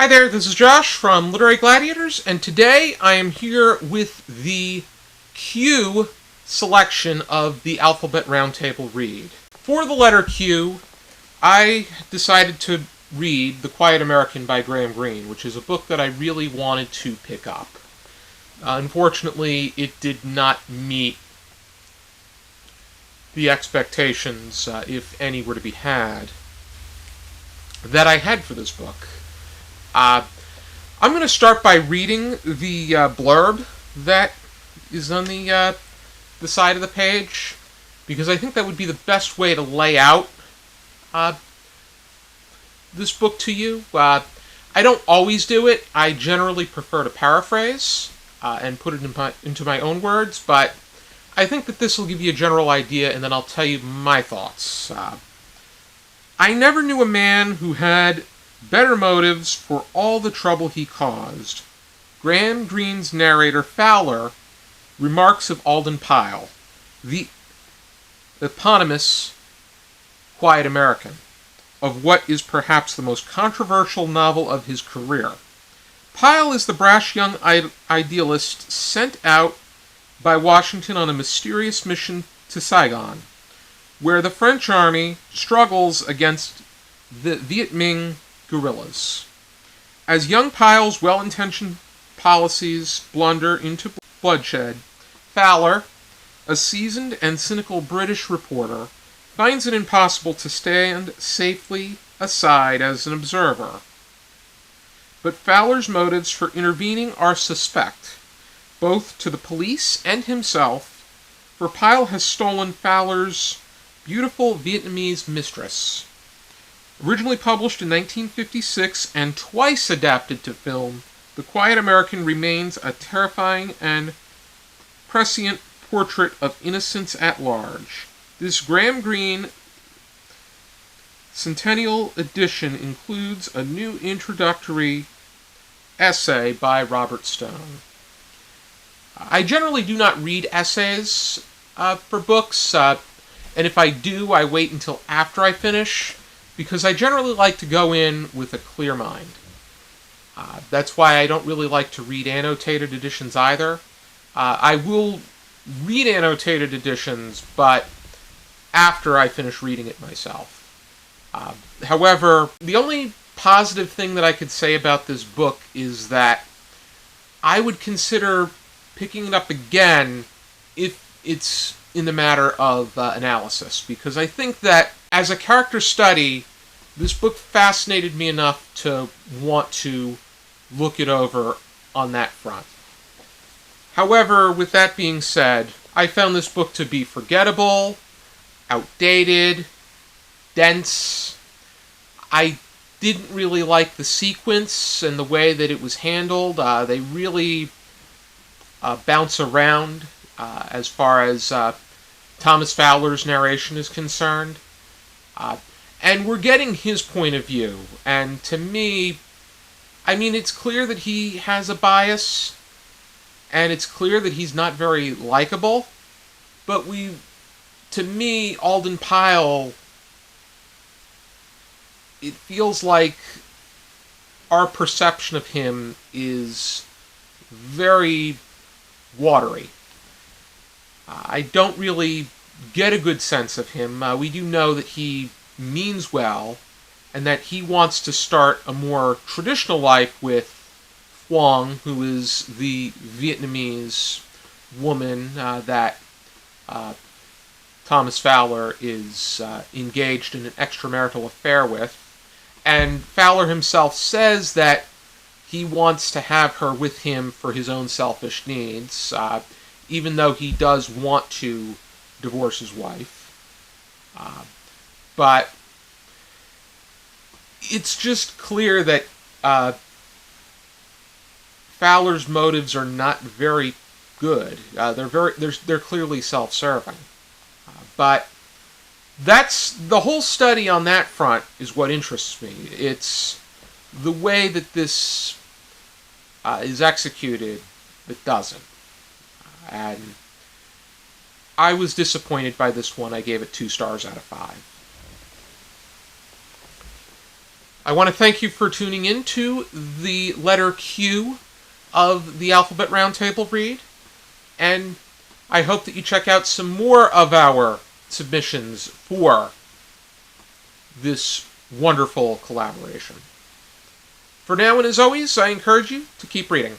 Hi there, this is Josh from Literary Gladiators, and today I am here with the Q selection of the Alphabet Roundtable read. For the letter Q, I decided to read The Quiet American by Greene, which is a book that I really wanted to pick up. Unfortunately, it did not meet the expectations, if any were to be had, that I had for this book. I'm going to start by reading the blurb that is on the side of the page, because I think that would be the best way to lay out this book to you. I don't always do it. I generally prefer to paraphrase and put it into my own words, but I think that this will give you a general idea, and then I'll tell you my thoughts. I never knew a man who had better motives for all the trouble he caused. Graham Greene's narrator Fowler remarks of Alden Pyle, the eponymous Quiet American, of what is perhaps the most controversial novel of his career. Pyle is the brash young idealist sent out by Washington on a mysterious mission to Saigon, where the French army struggles against the Viet Minh guerrillas. As young Pyle's well-intentioned policies blunder into bloodshed, Fowler, a seasoned and cynical British reporter, finds it impossible to stand safely aside as an observer. But Fowler's motives for intervening are suspect, both to the police and himself, for Pyle has stolen Fowler's beautiful Vietnamese mistress. Originally published in 1956 and twice adapted to film, The Quiet American remains a terrifying and prescient portrait of innocence at large. This Graham Greene Centennial edition includes a new introductory essay by Robert Stone. I generally do not read essays for books, and if I do, I wait until after I finish, because I generally like to go in with a clear mind. That's why I don't really like to read annotated editions either. I will read annotated editions, but after I finish reading it myself. However, the only positive thing that I could say about this book is that I would consider picking it up again if it's in the matter of analysis, because I think that as a character study, this book fascinated me enough to want to look it over on that front. However, with that being said, I found this book to be forgettable, outdated, dense. I didn't really like the sequence and the way that it was handled. They really bounce around as far as Thomas Fowler's narration is concerned. And we're getting his point of view. And to me, I mean, it's clear that he has a bias, and it's clear that he's not very likable. But to me, Alden Pyle, it feels like our perception of him is very watery. I don't really get a good sense of him. We do know that he means well, and that he wants to start a more traditional life with Phuong, who is the Vietnamese woman that Thomas Fowler is engaged in an extramarital affair with. And Fowler himself says that he wants to have her with him for his own selfish needs, even though he does want to divorce his wife. But it's just clear that Fowler's motives are not very good. They're clearly self-serving. But that's the whole study on that front is what interests me. It's the way that this is executed that doesn't. And I was disappointed by this one. I gave it 2 stars out of 5. I want to thank you for tuning in to the letter Q of the Alphabet Roundtable read, and I hope that you check out some more of our submissions for this wonderful collaboration. For now, and as always, I encourage you to keep reading.